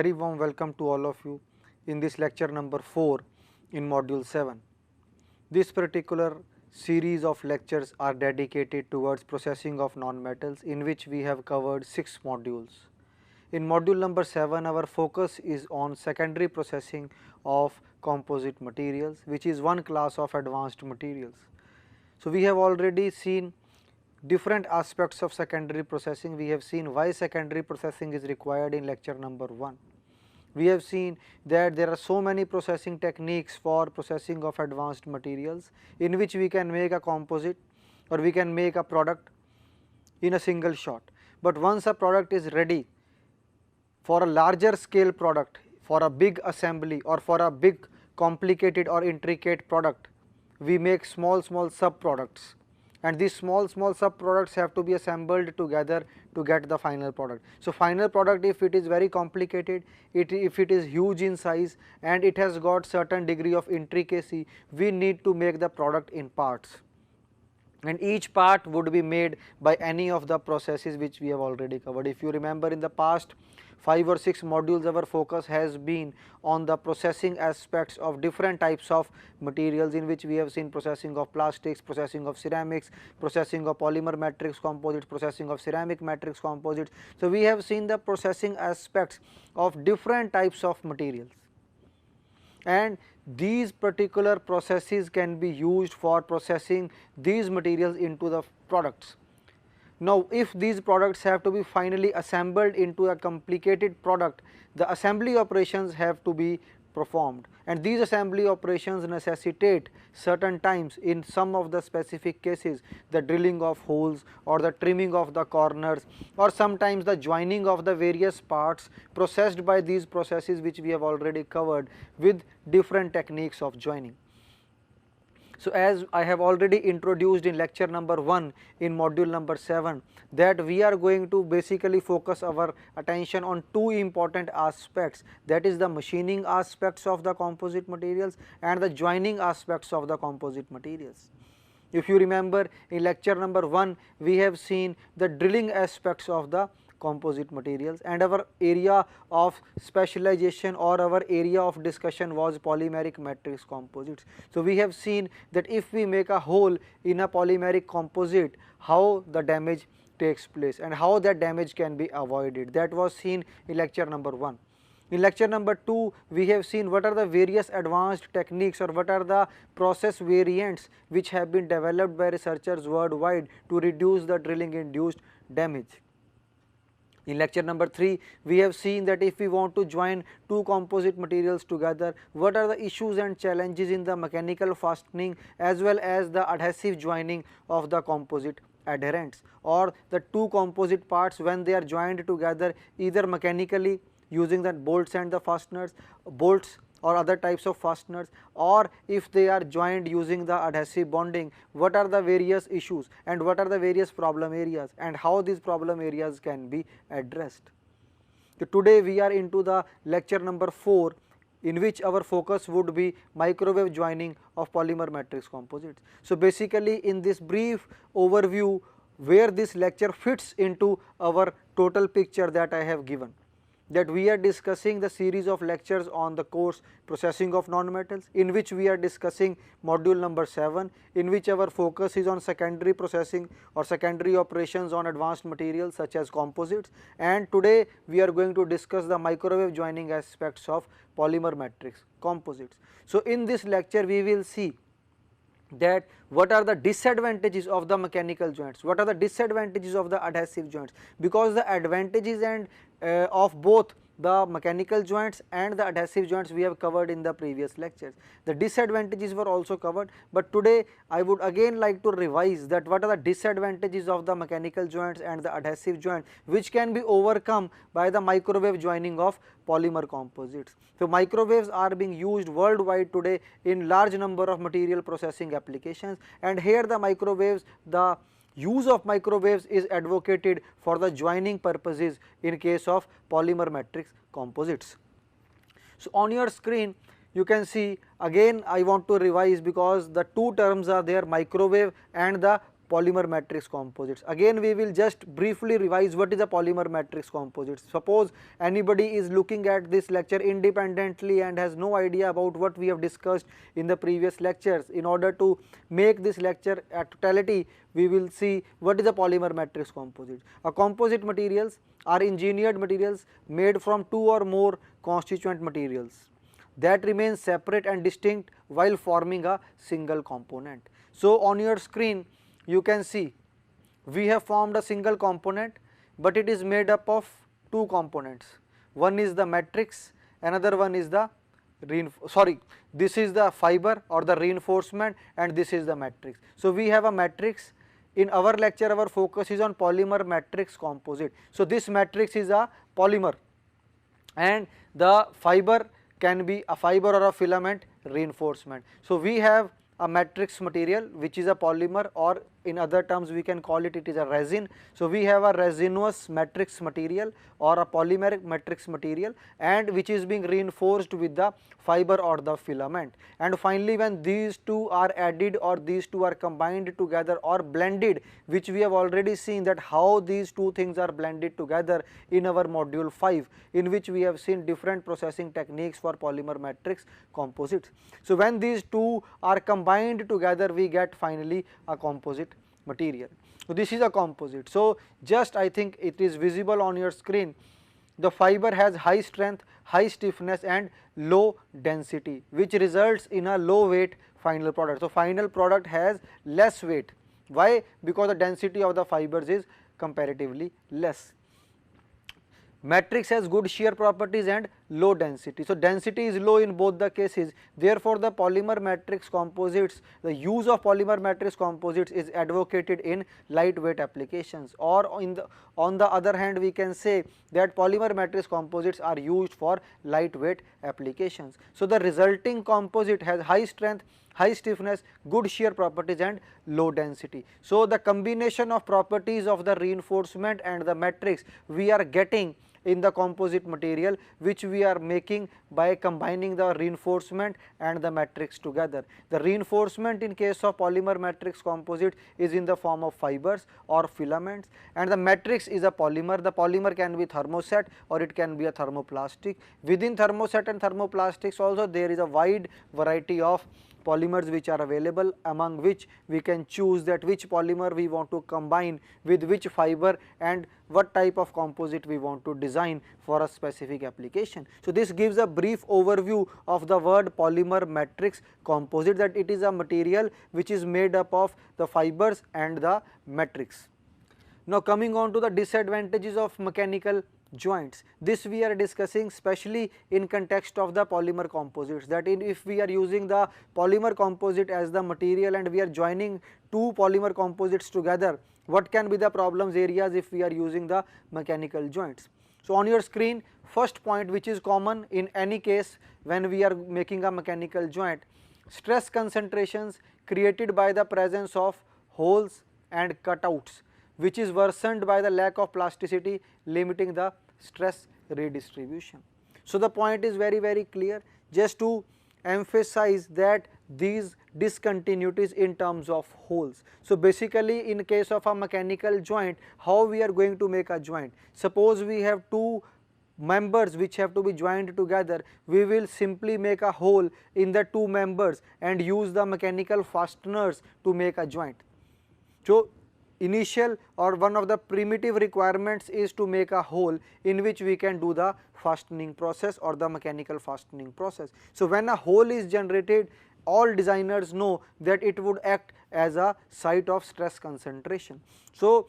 very warm welcome to all of you in this lecture number 4 in module 7. This particular series of lectures are dedicated towards processing of non-metals, in which we have covered 6 modules. In module number 7, our focus is on secondary processing of composite materials, which is one class of advanced materials. So, we have already seen different aspects of secondary processing. We have seen why secondary processing is required in lecture number 1. We have seen that there are so many processing techniques for processing of advanced materials, in which we can make a composite or we can make a product in a single shot. But once a product is ready for a larger scale product, for a big assembly or for a big complicated or intricate product, we make small sub products, and these small sub products have to be assembled together to get the final product. So, final product, if it is very complicated, if it is huge in size and it has got certain degree of intricacy, we need to make the product in parts, and each part would be made by any of the processes which we have already covered. If you remember, in the past 5 or 6 modules, our focus has been on the processing aspects of different types of materials, in which we have seen processing of plastics, processing of ceramics, processing of polymer matrix composites, processing of ceramic matrix composites. So, we have seen the processing aspects of different types of materials, and these particular processes can be used for processing these materials into the products. Now, if these products have to be finally assembled into a complicated product, the assembly operations have to be performed, and these assembly operations necessitate certain times, in some of the specific cases, the drilling of holes or the trimming of the corners, or sometimes the joining of the various parts processed by these processes, which we have already covered with different techniques of joining. So, as I have already introduced in lecture number 1 in module number 7, that we are going to basically focus our attention on 2 important aspects, that is the machining aspects of the composite materials and the joining aspects of the composite materials. If you remember, in lecture number 1, we have seen the drilling aspects of the composite materials, and our area of specialization or our area of discussion was polymeric matrix composites. So, we have seen that if we make a hole in a polymeric composite, how the damage takes place and how that damage can be avoided. That was seen in lecture number 1. In lecture number 2, we have seen what are the various advanced techniques or what are the process variants which have been developed by researchers worldwide to reduce the drilling induced damage. In lecture number 3, we have seen that if we want to join 2 composite materials together, what are the issues and challenges in the mechanical fastening as well as the adhesive joining of the composite adherents, or the 2 composite parts when they are joined together either mechanically using the bolts and the fasteners, bolts or other types of fasteners, or if they are joined using the adhesive bonding, what are the various issues and what are the various problem areas and how these problem areas can be addressed. So, today we are into the lecture number 4, in which our focus would be microwave joining of polymer matrix composites. So, basically in this brief overview, where this lecture fits into our total picture that I have given, that we are discussing the series of lectures on the course processing of non-metals, in which we are discussing module number 7, in which our focus is on secondary processing or secondary operations on advanced materials such as composites, and today we are going to discuss the microwave joining aspects of polymer matrix composites. So, in this lecture we will see that what are the disadvantages of the mechanical joints, what are the disadvantages of the adhesive joints, because the advantages and of both the mechanical joints and the adhesive joints we have covered in the previous lectures. The disadvantages were also covered, but today I would again like to revise that what are the disadvantages of the mechanical joints and the adhesive joint, which can be overcome by the microwave joining of polymer composites. So, microwaves are being used worldwide today in large number of material processing applications, and here the microwaves, the use of microwaves is advocated for the joining purposes in case of polymer matrix composites. So, on your screen you can see, again I want to revise because the 2 terms are there, microwave and the polymer matrix composites. Again we will just briefly revise what is a polymer matrix composites. Suppose anybody is looking at this lecture independently and has no idea about what we have discussed in the previous lectures. In order to make this lecture a totality, we will see what is a polymer matrix composite. A composite materials are engineered materials made from two or more constituent materials that remain separate and distinct while forming a single component. So, on your screen you can see we have formed a single component, but it is made up of two components. One is the matrix, another one is the this is the fiber or the reinforcement, and this is the matrix. So, we have a matrix. In our lecture our focus is on polymer matrix composite. So, this matrix is a polymer and the fiber can be a fiber or a filament reinforcement. So, we have a matrix material which is a polymer, or in other terms we can call it is a resin. So, we have a resinous matrix material or a polymeric matrix material, and which is being reinforced with the fiber or the filament. And finally, when these two are added or these two are combined together or blended, which we have already seen that how these two things are blended together in our module 5, in which we have seen different processing techniques for polymer matrix composites. So, when these two are combined together, we get finally a composite material. So, this is a composite. So, just I think it is visible on your screen. The fiber has high strength, high stiffness and low density, which results in a low weight final product. So, final product has less weight. Why? Because the density of the fibers is comparatively less. Matrix has good shear properties and low density. So, density is low in both the cases. Therefore, the polymer matrix composites, the use of polymer matrix composites is advocated in lightweight applications, or on the other hand we can say that polymer matrix composites are used for lightweight applications. So, the resulting composite has high strength, high stiffness, good shear properties and low density. So, the combination of properties of the reinforcement and the matrix we are getting in the composite material, which we are making by combining the reinforcement and the matrix together. The reinforcement in case of polymer matrix composite is in the form of fibers or filaments, and the matrix is a polymer. The polymer can be thermoset or it can be a thermoplastic. Within thermoset and thermoplastics also there is a wide variety of polymers which are available, among which we can choose that which polymer we want to combine with which fiber and what type of composite we want to design for a specific application. So, this gives a brief overview of the word polymer matrix composite, that it is a material which is made up of the fibers and the matrix. Now, coming on to the disadvantages of mechanical joints. This we are discussing specially in context of the polymer composites, that if we are using the polymer composite as the material and we are joining two polymer composites together, what can be the problems areas if we are using the mechanical joints. So, on your screen, first point which is common in any case when we are making a mechanical joint, stress concentrations created by the presence of holes and cutouts, which is worsened by the lack of plasticity, limiting the stress redistribution. So, the point is very clear, just to emphasize that these discontinuities in terms of holes. So, basically in case of a mechanical joint, how we are going to make a joint? Suppose we have two members which have to be joined together, we will simply make a hole in the two members and use the mechanical fasteners to make a joint. So, initial or one of the primitive requirements is to make a hole in which we can do the fastening process or the mechanical fastening process. So, when a hole is generated, all designers know that it would act as a site of stress concentration. So,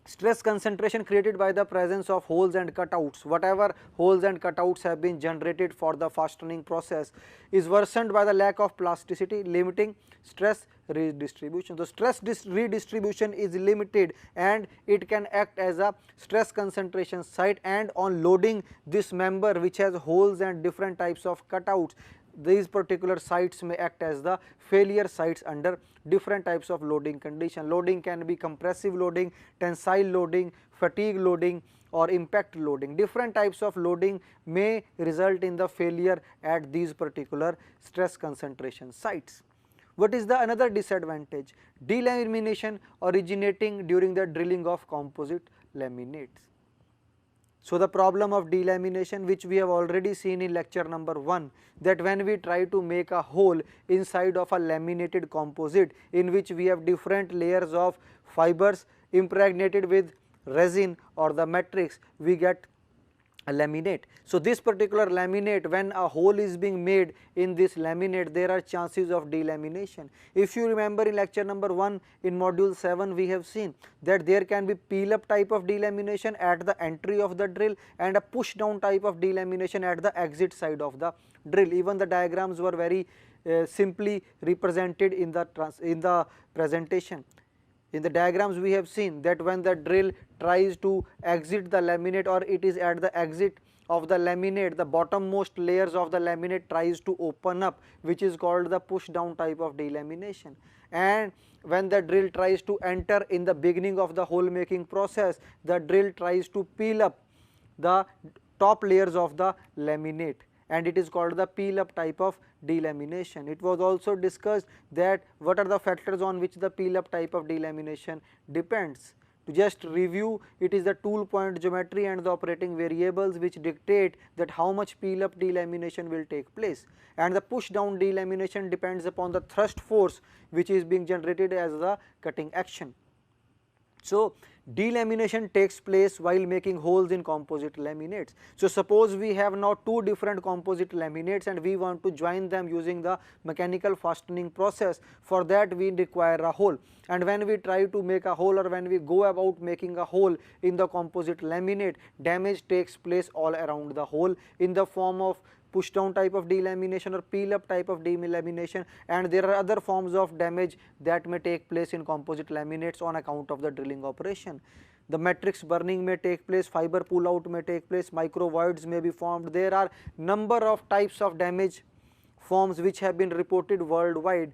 stress concentration created by the presence of holes and cutouts, whatever holes and cutouts have been generated for the fastening process, is worsened by the lack of plasticity, limiting stress redistribution. So, stress redistribution is limited and it can act as a stress concentration site, and on loading this member which has holes and different types of cutouts, these particular sites may act as the failure sites under different types of loading condition. Loading can be compressive loading, tensile loading, fatigue loading or impact loading. Different types of loading may result in the failure at these particular stress concentration sites. What is the another disadvantage? Delamination originating during the drilling of composite laminates. So, the problem of delamination, which we have already seen in lecture number 1, that when we try to make a hole inside of a laminated composite in which we have different layers of fibers impregnated with resin or the matrix, we get a laminate. So, this particular laminate, when a hole is being made in this laminate, there are chances of delamination. If you remember in lecture number 1 in module 7, we have seen that there can be peel up type of delamination at the entry of the drill and a push down type of delamination at the exit side of the drill. Even the diagrams were very simply represented in the presentation. In the diagrams we have seen that when the drill tries to exit the laminate, or it is at the exit of the laminate, the bottommost layers of the laminate tries to open up, which is called the push down type of delamination. And when the drill tries to enter in the beginning of the hole making process, the drill tries to peel up the top layers of the laminate, and it is called the peel up type of delamination. It was also discussed that what are the factors on which the peel up type of delamination depends. To just review, it is the tool point geometry and the operating variables which dictate that how much peel up delamination will take place, and the push down delamination depends upon the thrust force which is being generated as the cutting action. So, delamination takes place while making holes in composite laminates. So, suppose we have now two different composite laminates and we want to join them using the mechanical fastening process. For that we require a hole, and when we try to make a hole, or when we go about making a hole in the composite laminate, damage takes place all around the hole in the form of push down type of delamination or peel up type of delamination, and there are other forms of damage that may take place in composite laminates on account of the drilling operation. The matrix burning may take place, fiber pull out may take place, micro voids may be formed. There are number of types of damage forms which have been reported worldwide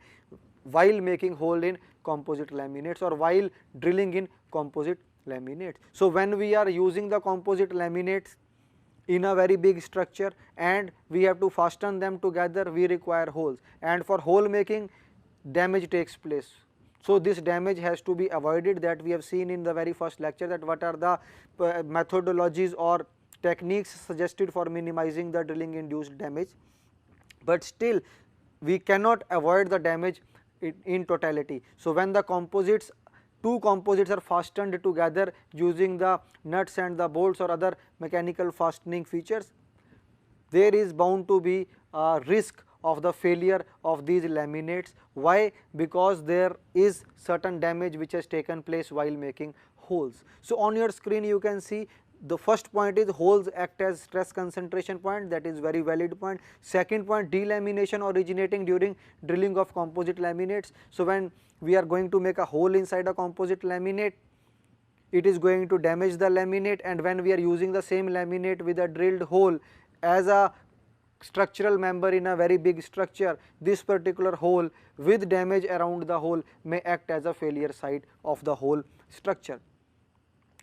while making hole in composite laminates or while drilling in composite laminates. So, when we are using the composite laminates in a very big structure and we have to fasten them together, we require holes, and for hole making damage takes place. So, this damage has to be avoided, that we have seen in the very first lecture, that what are the methodologies or techniques suggested for minimizing the drilling induced damage, but still we cannot avoid the damage in totality. So, when the two composites are fastened together using the nuts and the bolts or other mechanical fastening features, there is bound to be a risk of the failure of these laminates. Why? Because there is certain damage which has taken place while making holes. So, on your screen you can see the first point is holes act as stress concentration point, that is very valid point. Second point, delamination originating during drilling of composite laminates. So, when we are going to make a hole inside a composite laminate, it is going to damage the laminate, and when we are using the same laminate with a drilled hole as a structural member in a very big structure, this particular hole with damage around the hole may act as a failure site of the whole structure.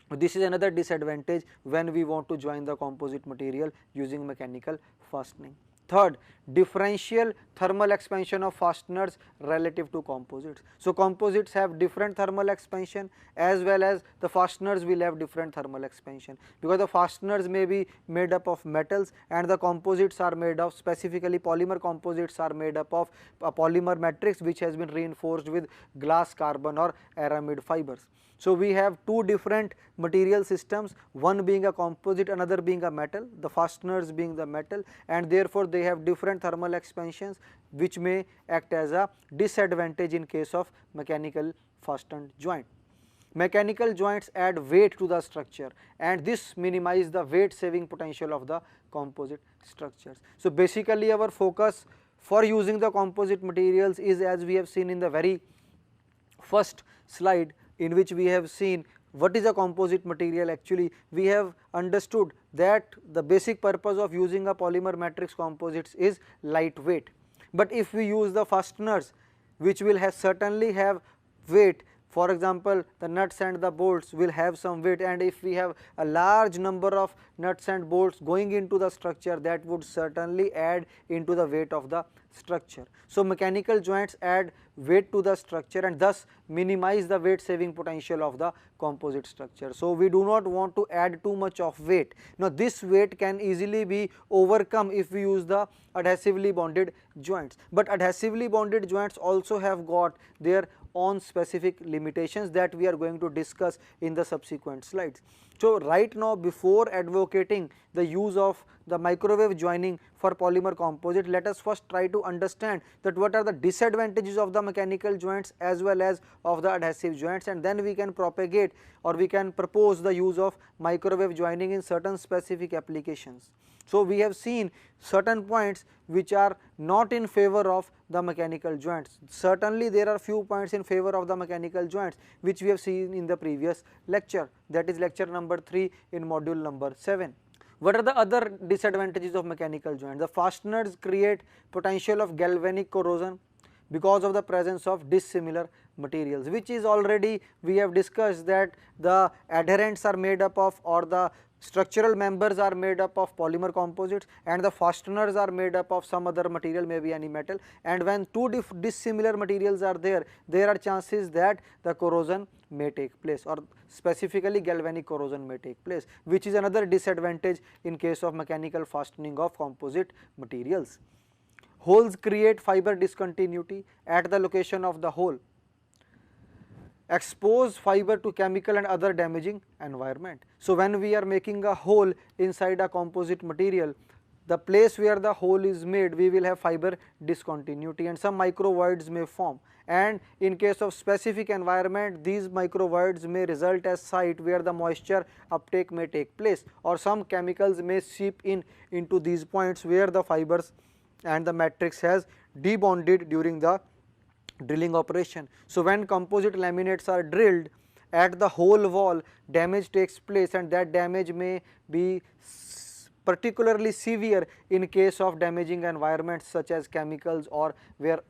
This is another disadvantage when we want to join the composite material using mechanical fastening. Third, differential thermal expansion of fasteners relative to composites. So, composites have different thermal expansion as well as the fasteners will have different thermal expansion, because the fasteners may be made up of metals and the composites are made of, specifically polymer composites are made up of a polymer matrix which has been reinforced with glass, carbon or aramid fibers. So, we have two different material systems, one being a composite, another being a metal, the fasteners being the metal, and therefore they have different thermal expansions which may act as a disadvantage in case of mechanical fastened joint. Mechanical joints add weight to the structure and this minimize the weight saving potential of the composite structures. So, basically our focus for using the composite materials is, as we have seen in the very first slide, in which we have seen what is a composite material. Actually, we have understood that the basic purpose of using a polymer matrix composites is lightweight, but if we use the fasteners which will certainly have weight, for example, the nuts and the bolts will have some weight, and if we have a large number of nuts and bolts going into the structure, that would certainly add into the weight of the structure. So mechanical joints add weight to the structure and thus minimize the weight saving potential of the composite structure. So we do not want to add too much of weight. Now this weight can easily be overcome if we use the adhesively bonded joints, but adhesively bonded joints also have got their own specific limitations that we are going to discuss in the subsequent slides. So right now, before advocating the use of the microwave joining for polymer composite, let us first try to understand that what are the disadvantages of the mechanical joints as well as of the adhesive joints, and then we can propagate or we can propose the use of microwave joining in certain specific applications. So we have seen certain points which are not in favor of the mechanical joints. Certainly there are few points in favor of the mechanical joints which we have seen in the previous lecture, that is lecture number 3 in module number 7. What are the other disadvantages of mechanical joints? The fasteners create potential of galvanic corrosion because of the presence of dissimilar materials, which is already we have discussed that the adherents are made up of, or the structural members are made up of polymer composites and the fasteners are made up of some other material, maybe any metal, and when two dissimilar materials are there, there are chances that the corrosion may take place, or specifically galvanic corrosion may take place, which is another disadvantage in case of mechanical fastening of composite materials. Holes create fiber discontinuity at the location of the hole. Expose fiber to chemical and other damaging environment. So when we are making a hole inside a composite material, the place where the hole is made, we will have fiber discontinuity and some micro voids may form, and in case of specific environment, these micro voids may result as site where the moisture uptake may take place, or some chemicals may seep in into these points where the fibers and the matrix has debonded during the drilling operation. So when composite laminates are drilled at the hole wall, damage takes place, and that damage may be particularly severe in case of damaging environments such as chemicals, or where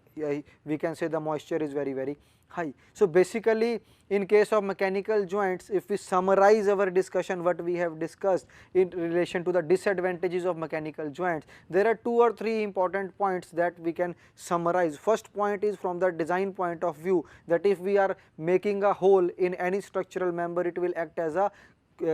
we can say the moisture is very high. So basically in case of mechanical joints, if we summarize our discussion what we have discussed in relation to the disadvantages of mechanical joints, there are 2 or 3 important points that we can summarize. First point is from the design point of view, that if we are making a hole in any structural member, it will act as a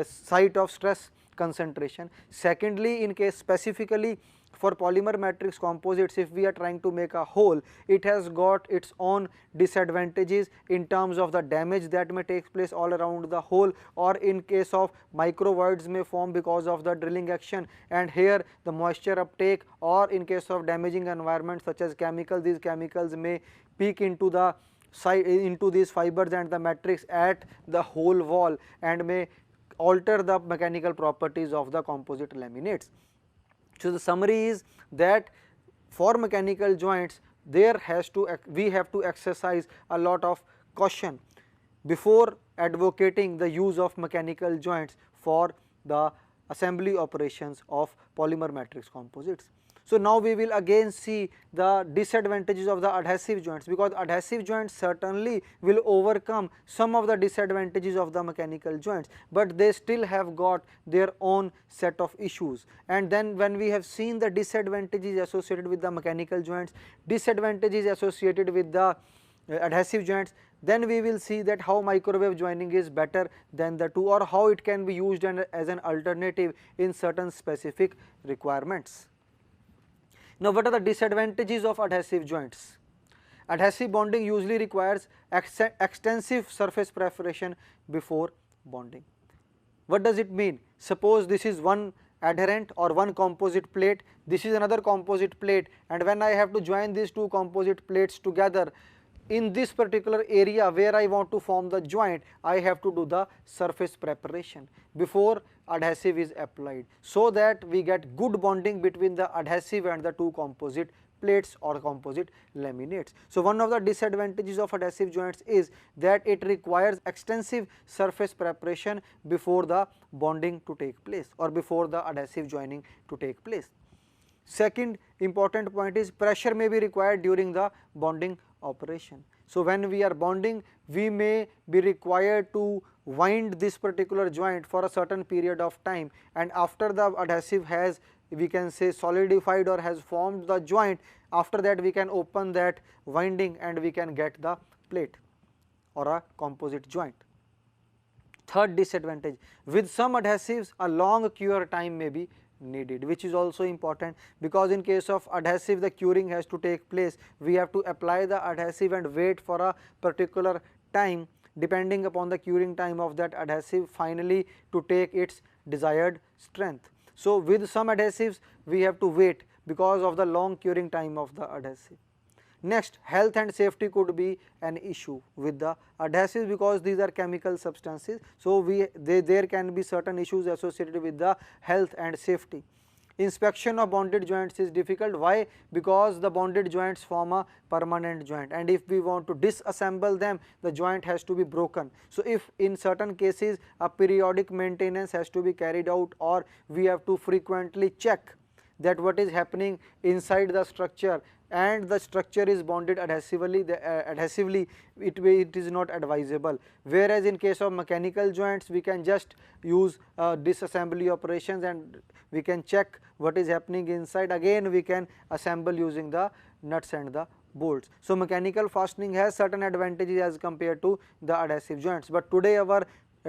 site of stress concentration. Secondly, in case specifically for polymer matrix composites, if we are trying to make a hole, it has got its own disadvantages in terms of the damage that may take place all around the hole, or in case of micro voids may form because of the drilling action, and here the moisture uptake, or in case of damaging environments such as chemicals, these chemicals may peek into the into these fibers and the matrix at the hole wall and may alter the mechanical properties of the composite laminates. So the summary is that for mechanical joints, we have to exercise a lot of caution before advocating the use of mechanical joints for the assembly operations of polymer matrix composites. So now we will again see the disadvantages of the adhesive joints, because adhesive joints certainly will overcome some of the disadvantages of the mechanical joints, but they still have got their own set of issues. And then when we have seen the disadvantages associated with the mechanical joints, disadvantages associated with the adhesive joints, then we will see that how microwave joining is better than the two, or how it can be used as an alternative in certain specific requirements. Now what are the disadvantages of adhesive joints? Adhesive bonding usually requires extensive surface preparation before bonding. What does it mean? Suppose this is one adherent or one composite plate, this is another composite plate, and when I have to join these two composite plates together, in this particular area where I want to form the joint, I have to do the surface preparation before adhesive is applied, so that we get good bonding between the adhesive and the two composite plates or composite laminates. So one of the disadvantages of adhesive joints is that it requires extensive surface preparation before the bonding to take place, or before the adhesive joining to take place. Second important point is pressure may be required during the bonding operation. So when we are bonding, we may be required to wind this particular joint for a certain period of time, and after the adhesive has, we can say, solidified or has formed the joint, After that we can open that winding and we can get the plate or a composite joint. Third disadvantage, with some adhesives a long cure time may be needed, which is also important, because in case of adhesive the curing has to take place. We have to apply the adhesive and wait for a particular time depending upon the curing time of that adhesive finally to take its desired strength. So, with some adhesives we have to wait because of the long curing time of the adhesive. Next, health and safety could be an issue with the adhesives because these are chemical substances. So, there can be certain issues associated with the health and safety. Inspection of bonded joints is difficult. Why? Because the bonded joints form a permanent joint, and if we want to disassemble them, the joint has to be broken. So, if in certain cases a periodic maintenance has to be carried out, or we have to frequently check that what is happening inside the structure and the structure is bonded adhesively, it is not advisable. Whereas in case of mechanical joints we can just use disassembly operations and we can check what is happening inside, again we can assemble using the nuts and the bolts. So, mechanical fastening has certain advantages as compared to the adhesive joints, but today our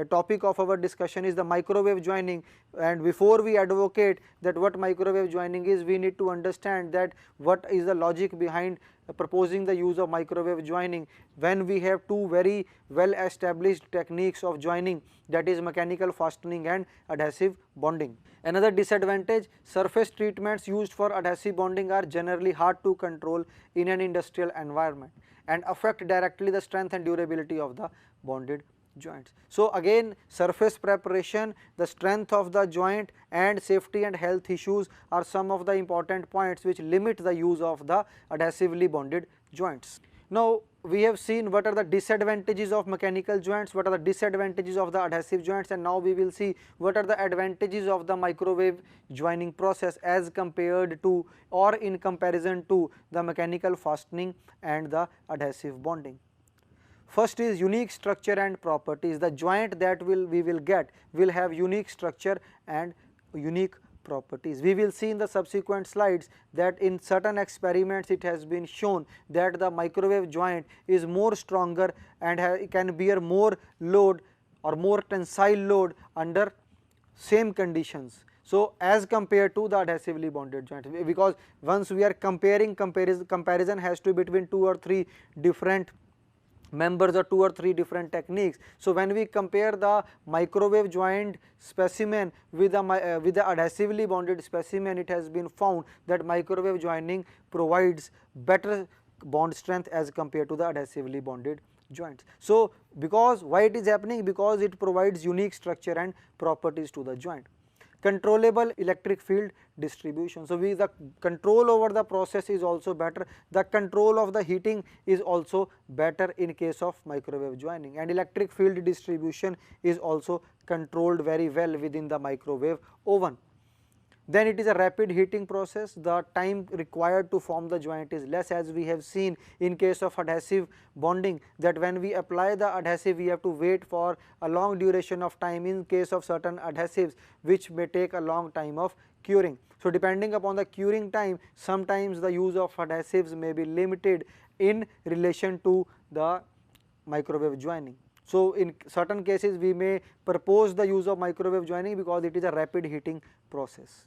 topic of our discussion is the microwave joining, and before we advocate that what microwave joining is, we need to understand that what is the logic behind proposing the use of microwave joining when we have two very well established techniques of joining, that is mechanical fastening and adhesive bonding. Another disadvantage, surface treatments used for adhesive bonding are generally hard to control in an industrial environment and affect directly the strength and durability of the bonded joints. So, again surface preparation, the strength of the joint and safety and health issues are some of the important points which limit the use of the adhesively bonded joints. Now, we have seen what are the disadvantages of mechanical joints, what are the disadvantages of the adhesive joints, and now we will see what are the advantages of the microwave joining process as compared to or in comparison to the mechanical fastening and the adhesive bonding. First is unique structure and properties. The joint that we will get will have unique structure and unique properties. We will see in the subsequent slides that in certain experiments it has been shown that the microwave joint is more stronger and can bear more load or more tensile load under same conditions. So, as compared to the adhesively bonded joint, because once we are comparison has to be between 2 or 3 different members or 2 or 3 different techniques. So, when we compare the microwave joint specimen with the adhesively bonded specimen, it has been found that microwave joining provides better bond strength as compared to the adhesively bonded joints. So, because why it is happening? Because it provides unique structure and properties to the joint. Controllable electric field distribution. So, the control over the process is also better, the control of the heating is also better in case of microwave joining, and electric field distribution is also controlled very well within the microwave oven. Then it is a rapid heating process, the time required to form the joint is less, as we have seen in case of adhesive bonding that when we apply the adhesive we have to wait for a long duration of time in case of certain adhesives which may take a long time of curing. So, depending upon the curing time, sometimes the use of adhesives may be limited in relation to the microwave joining. So, in certain cases we may propose the use of microwave joining because it is a rapid heating process.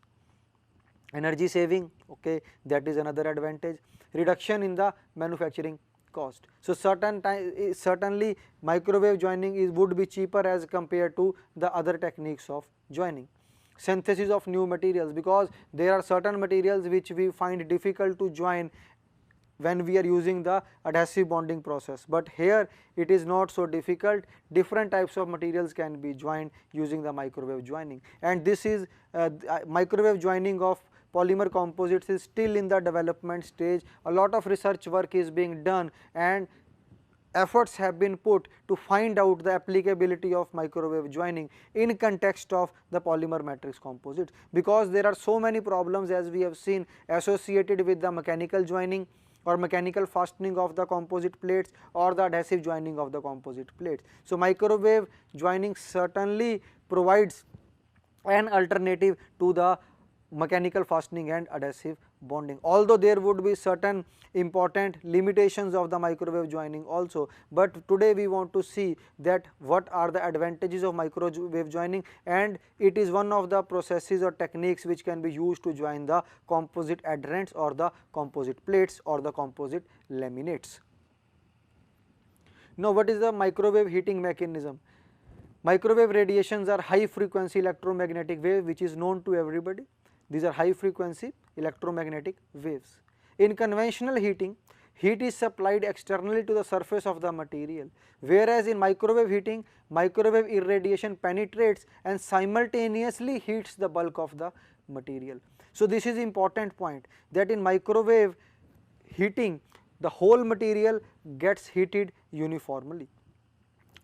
Energy saving, okay, that is another advantage. Reduction in the manufacturing cost. So, certainly microwave joining would be cheaper as compared to the other techniques of joining. Synthesis of new materials, because there are certain materials which we find difficult to join when we are using the adhesive bonding process, but here it is not so difficult. Different types of materials can be joined using the microwave joining, and this is microwave joining of polymer composites is still in the development stage. A lot of research work is being done and efforts have been put to find out the applicability of microwave joining in context of the polymer matrix composites, because there are so many problems as we have seen associated with the mechanical joining or mechanical fastening of the composite plates or the adhesive joining of the composite plates. So, microwave joining certainly provides an alternative to the mechanical fastening and adhesive bonding. Although there would be certain important limitations of the microwave joining also, but today we want to see that what are the advantages of microwave joining, and it is one of the processes or techniques which can be used to join the composite adherents or the composite plates or the composite laminates. Now, what is the microwave heating mechanism? Microwave radiations are high frequency electromagnetic wave which is known to everybody. These are high frequency electromagnetic waves. In conventional heating, heat is supplied externally to the surface of the material, whereas in microwave heating, microwave irradiation penetrates and simultaneously heats the bulk of the material. So, this is important point, that in microwave heating the whole material gets heated uniformly.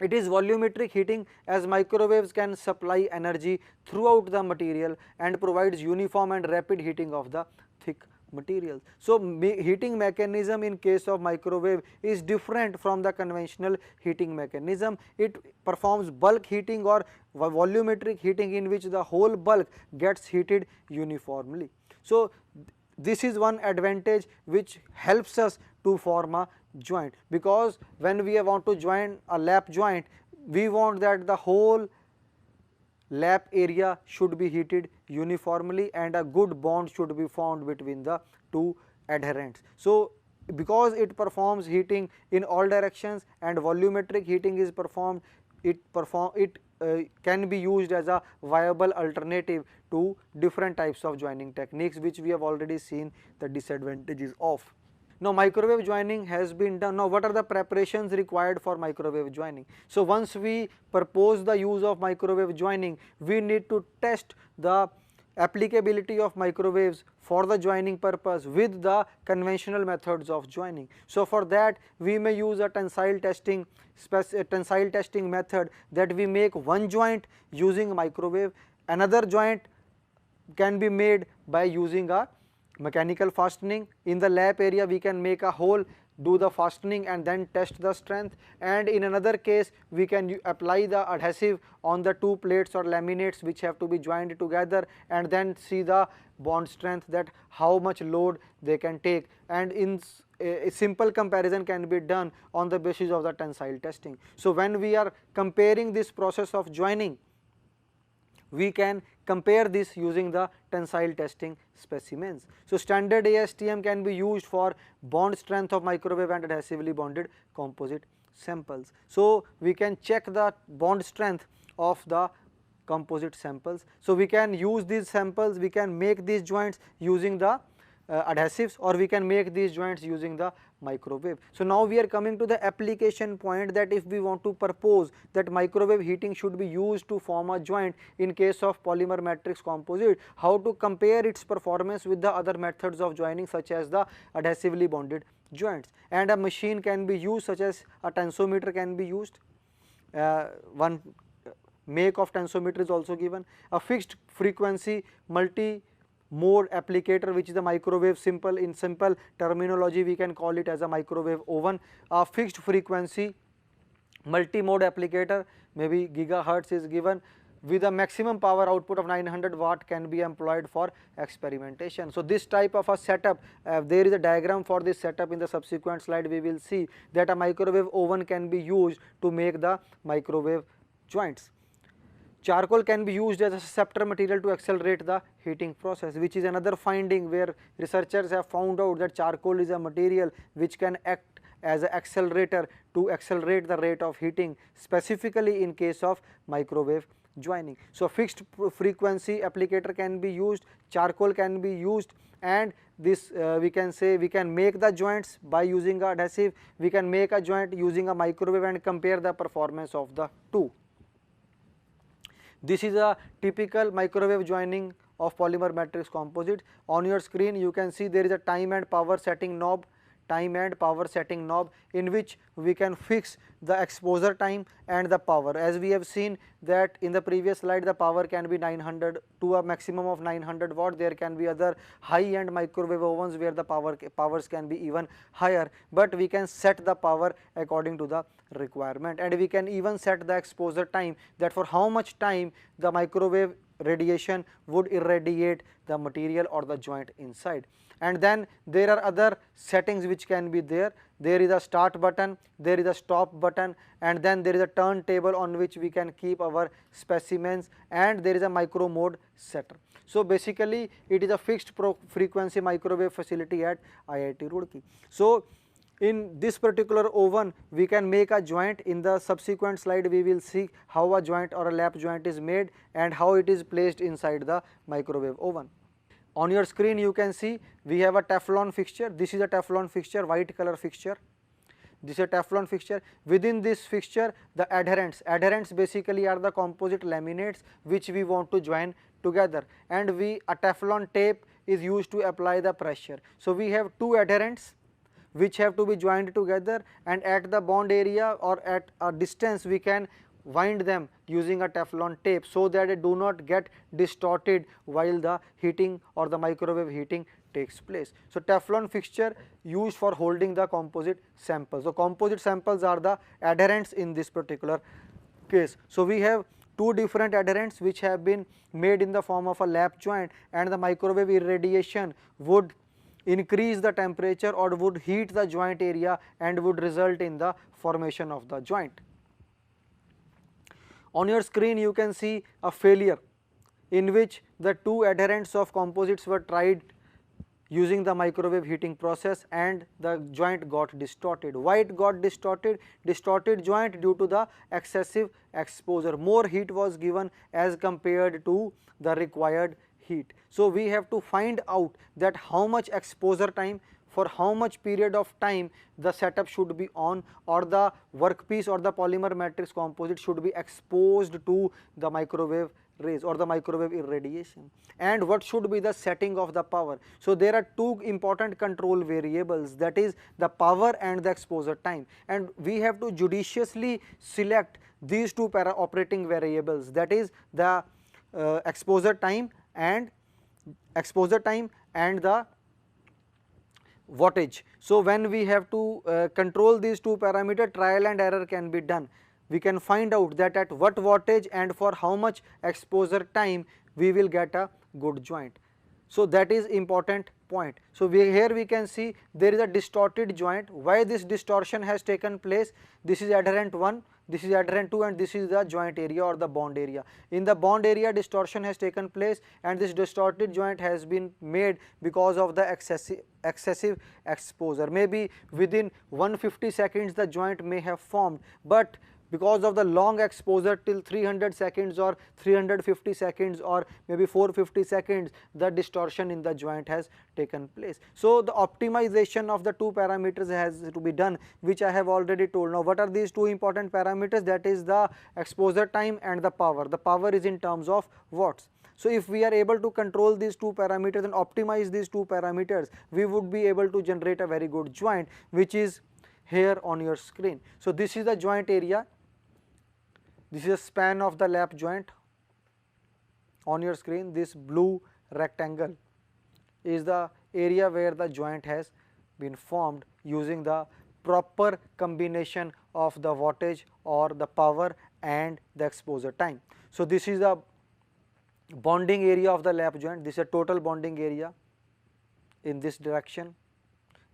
It is volumetric heating, as microwaves can supply energy throughout the material and provides uniform and rapid heating of the thick materials. So, heating mechanism in case of microwave is different from the conventional heating mechanism. It performs bulk heating or volumetric heating, in which the whole bulk gets heated uniformly. So, this is one advantage which helps us to form a joint, because when we want to join a lap joint, we want that the whole lap area should be heated uniformly and a good bond should be found between the two adherents. So, because it performs heating in all directions and volumetric heating is performed, it can be used as a viable alternative to different types of joining techniques, which we have already seen the disadvantages of. Now, microwave joining has been done. Now, what are the preparations required for microwave joining? So, once we propose the use of microwave joining, we need to test the applicability of microwaves for the joining purpose with the conventional methods of joining. So, for that we may use a tensile testing method, that we make one joint using microwave, another joint can be made by using a mechanical fastening. In the lap area we can make a hole, do the fastening and then test the strength, and in another case we can apply the adhesive on the two plates or laminates which have to be joined together, and then see the bond strength, that how much load they can take, and in a simple comparison can be done on the basis of the tensile testing. So, when we are comparing this process of joining, we can compare this using the tensile testing specimens. So, standard ASTM can be used for bond strength of microwave and adhesively bonded composite samples. So, we can check the bond strength of the composite samples. So, we can use these samples, we can make these joints using the adhesives, or we can make these joints using the microwave. So, now we are coming to the application point, that if we want to propose that microwave heating should be used to form a joint in case of polymer matrix composite, how to compare its performance with the other methods of joining such as the adhesively bonded joints. And a machine can be used, such as a tensometer can be used, one make of tensometer is also given, a fixed frequency multi-mode applicator, which is the microwave. In simple terminology we can call it as a microwave oven. A fixed frequency multi-mode applicator, maybe gigahertz is given, with a maximum power output of 900 watt can be employed for experimentation. So, this type of a setup, there is a diagram for this setup. In the subsequent slide we will see that a microwave oven can be used to make the microwave joints. Charcoal can be used as a scepter material to accelerate the heating process, which is another finding where researchers have found out that charcoal is a material which can act as an accelerator to accelerate the rate of heating, specifically in case of microwave joining. So, fixed frequency applicator can be used, charcoal can be used, and this we can say we can make the joints by using a adhesive, we can make a joint using a microwave and compare the performance of the two. This is a typical microwave joining of polymer matrix composite. On your screen you can see there is a time and power setting knob, in which we can fix the exposure time and the power. As we have seen that in the previous slide, the power can be 900 to a maximum of 900 watt. There can be other high end microwave ovens where the powers can be even higher, but we can set the power according to the requirement, and we can even set the exposure time, that for how much time the microwave radiation would irradiate the material or the joint inside. and then there are other settings which can be there. There is a start button, there is a stop button, and then there is a turntable on which we can keep our specimens, and there is a micro mode setter. So basically it is a fixed frequency microwave facility at IIT Roorkee. So in this particular oven we can make a joint. In the subsequent slide we will see how a joint or a lap joint is made and how it is placed inside the microwave oven. On your screen you can see we have a Teflon fixture. This is a Teflon fixture, white color fixture. This is a Teflon fixture. Within this fixture the adherents basically are the composite laminates which we want to join together, and a Teflon tape is used to apply the pressure. So we have two adherents which have to be joined together, and at the bond area or at a distance we can wind them using a Teflon tape so that they do not get distorted while the heating or the microwave heating takes place. So Teflon fixture used for holding the composite samples. So composite samples are the adherents in this particular case. So we have two different adherents which have been made in the form of a lap joint, and the microwave irradiation would increase the temperature or would heat the joint area and would result in the formation of the joint. On your screen you can see a failure in which the two adherents of composites were tried using the microwave heating process and the joint got distorted. Why it got distorted? Distorted joint due to the excessive exposure. More heat was given as compared to the required heat. So we have to find out that how much exposure time, for how much period of time the setup should be on, or the workpiece or the polymer matrix composite should be exposed to the microwave rays or the microwave irradiation, and what should be the setting of the power. So there are two important control variables, that is the power and the exposure time, and we have to judiciously select these two operating variables, that is the exposure time and the wattage. So when we have to control these two parameters, trial and error can be done. We can find out that at what wattage and for how much exposure time we will get a good joint. So that is important point. So here we can see there is a distorted joint. Why this distortion has taken place? This is adherent 1, this is adherent 2, and this is the joint area or the bond area. In the bond area distortion has taken place, and this distorted joint has been made because of the excessive exposure. Maybe within 150 seconds the joint may have formed, but because of the long exposure till 300 seconds or 350 seconds or maybe 450 seconds, the distortion in the joint has taken place. So the optimization of the two parameters has to be done, which I have already told. Now what are these two important parameters? That is the exposure time and the power. The power is in terms of watts. So if we are able to control these two parameters and optimize these two parameters, we would be able to generate a very good joint, which is here on your screen. So this is the joint area. This is a span of the lap joint. On your screen, this blue rectangle is the area where the joint has been formed using the proper combination of the wattage or the power and the exposure time. So this is the bonding area of the lap joint. This is a total bonding area in this direction.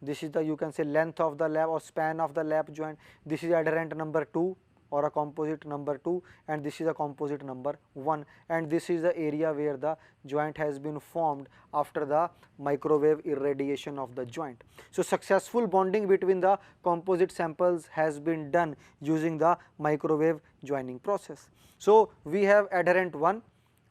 This is the, you can say, length of the lap or span of the lap joint. This is adherent number 2 or a composite number 2, and this is a composite number 1, and this is the area where the joint has been formed after the microwave irradiation of the joint. So successful bonding between the composite samples has been done using the microwave joining process. So we have adherent 1,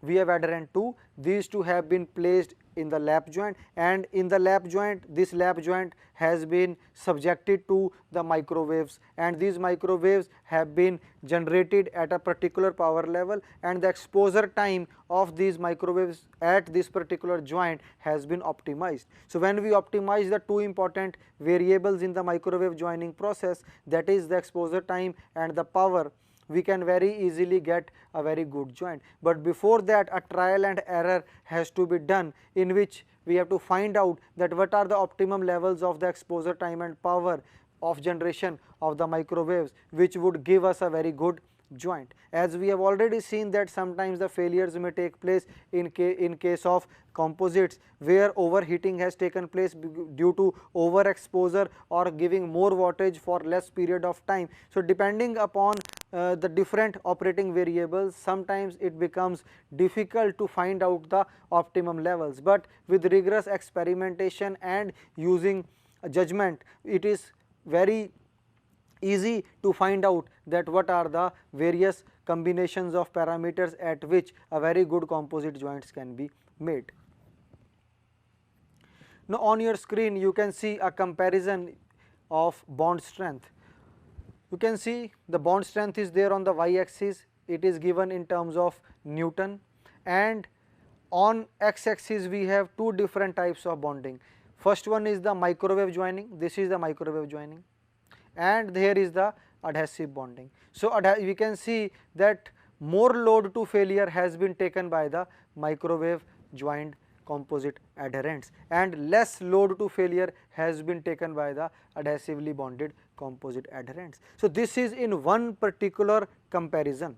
we have adherent 2, these two have been placed in the lap joint, and in the lap joint, this lap joint has been subjected to the microwaves, and these microwaves have been generated at a particular power level, and the exposure time of these microwaves at this particular joint has been optimized. So when we optimize the two important variables in the microwave joining process, that is the exposure time and the power, we can very easily get a very good joint. But before that, a trial and error has to be done, in which we have to find out that what are the optimum levels of the exposure time and power of generation of the microwaves, which would give us a very good joint. As we have already seen that sometimes the failures may take place in case of composites where overheating has taken place due to overexposure or giving more wattage for less period of time. So depending upon the different operating variables, sometimes it becomes difficult to find out the optimum levels, but with rigorous experimentation and using judgment, it is very easy to find out that what are the various combinations of parameters at which a very good composite joints can be made. Now on your screen you can see a comparison of bond strength. You can see the bond strength is there on the y axis, it is given in terms of Newton, and on x axis we have two different types of bonding. First one is the microwave joining, this is the microwave joining, and there is the adhesive bonding. So we can see that more load to failure has been taken by the microwave joined composite adherents and less load to failure has been taken by the adhesively bonded composite adherents. So this is in one particular comparison.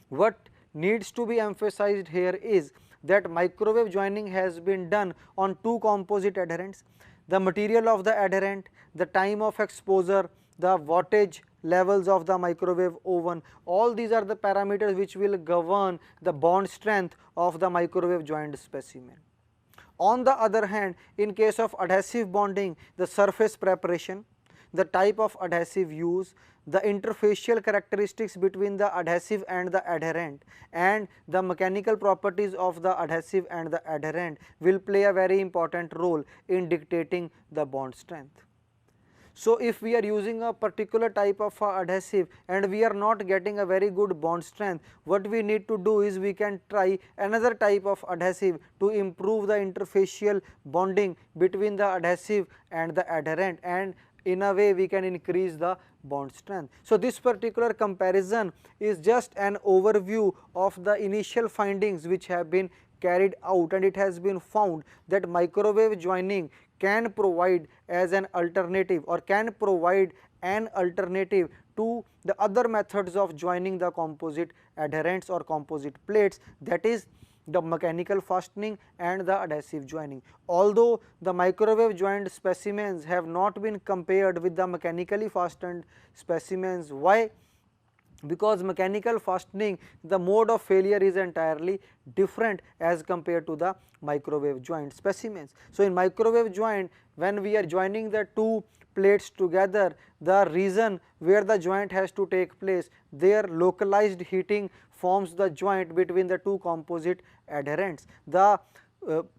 What needs to be emphasized here is that microwave joining has been done on two composite adherents. The material of the adherent, the time of exposure, the wattage levels of the microwave oven, all these are the parameters which will govern the bond strength of the microwave joined specimen. On the other hand, in case of adhesive bonding, the surface preparation, the type of adhesive used, the interfacial characteristics between the adhesive and the adherent, and the mechanical properties of the adhesive and the adherent will play a very important role in dictating the bond strength. So if we are using a particular type of adhesive and we are not getting a very good bond strength, what we need to do is we can try another type of adhesive to improve the interfacial bonding between the adhesive and the adherent, and in a way we can increase the bond strength. So this particular comparison is just an overview of the initial findings which have been carried out, and it has been found that microwave joining can provide as an alternative or can provide an alternative to the other methods of joining the composite adherents or composite plates, that is the mechanical fastening and the adhesive joining. Although the microwave joined specimens have not been compared with the mechanically fastened specimens. Why? Because mechanical fastening, the mode of failure is entirely different as compared to the microwave joint specimens. So in microwave joint, when we are joining the two plates together, the region where the joint has to take place, their localized heating forms the joint between the two composite adherents. The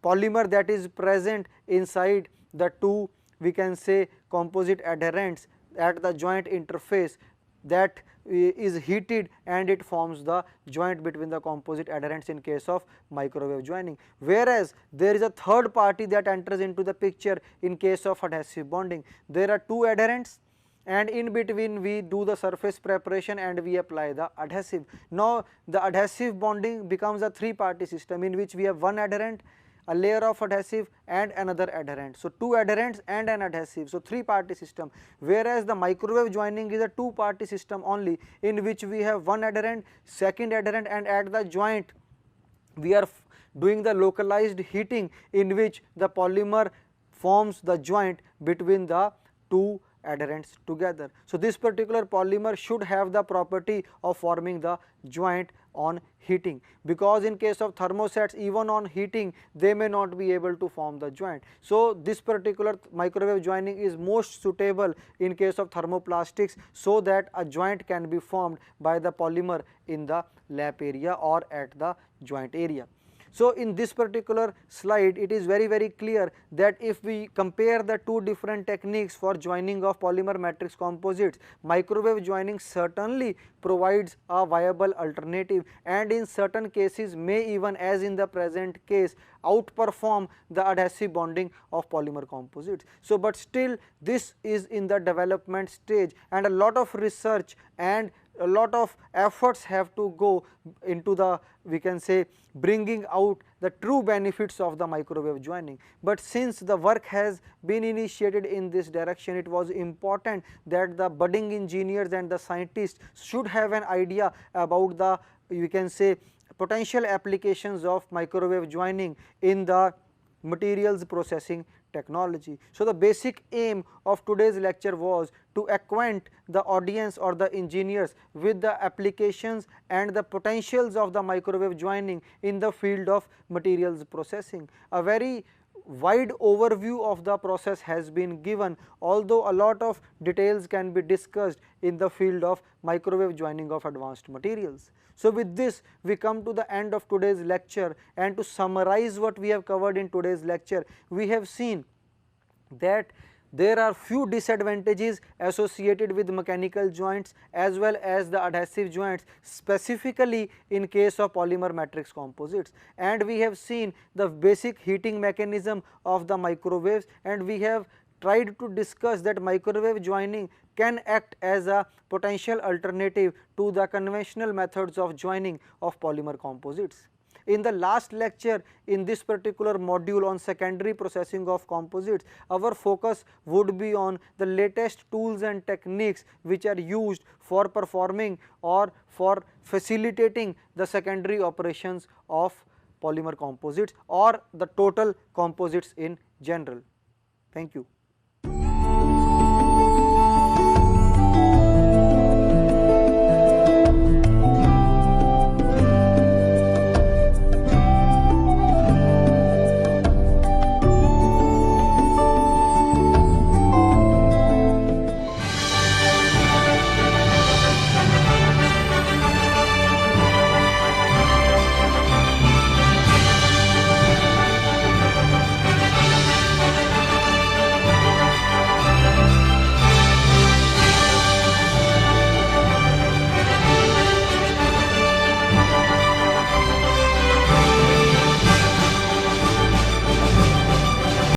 polymer that is present inside the two, we can say, composite adherents at the joint interface, that is heated and it forms the joint between the composite adherents in case of microwave joining. Whereas there is a third party that enters into the picture in case of adhesive bonding. There are two adherents and in between we do the surface preparation and we apply the adhesive. Now the adhesive bonding becomes a three-party system in which we have one adherent, a layer of adhesive and another adherent. So two adherents and an adhesive, so three-party system, whereas the microwave joining is a two-party system only in which we have one adherent, second adherent, and at the joint we are doing the localized heating in which the polymer forms the joint between the two adherents together. So this particular polymer should have the property of forming the joint on heating, because in case of thermosets, even on heating they may not be able to form the joint. So this particular microwave joining is most suitable in case of thermoplastics, so that a joint can be formed by the polymer in the lap area or at the joint area. So in this particular slide, it is very clear that if we compare the two different techniques for joining of polymer matrix composites, microwave joining certainly provides a viable alternative, and in certain cases may even, as in the present case, outperform the adhesive bonding of polymer composites. So but still this is in the development stage, and a lot of research and a lot of efforts have to go into the, we can say, bringing out the true benefits of the microwave joining. But since the work has been initiated in this direction, it was important that the budding engineers and the scientists should have an idea about the, we can say, potential applications of microwave joining in the materials processing technology. So, the basic aim of today's lecture was to acquaint the audience or the engineers with the applications and the potentials of the microwave joining in the field of materials processing. A very wide overview of the process has been given, although a lot of details can be discussed in the field of microwave joining of advanced materials. So, with this we come to the end of today's lecture, and to summarize what we have covered in today's lecture, we have seen that there are few disadvantages associated with mechanical joints as well as the adhesive joints, specifically in case of polymer matrix composites, and we have seen the basic heating mechanism of the microwaves, and we have tried to discuss that microwave joining can act as a potential alternative to the conventional methods of joining of polymer composites. In the last lecture in this particular module on secondary processing of composites, our focus would be on the latest tools and techniques which are used for performing or for facilitating the secondary operations of polymer composites or the total composites in general. Thank you.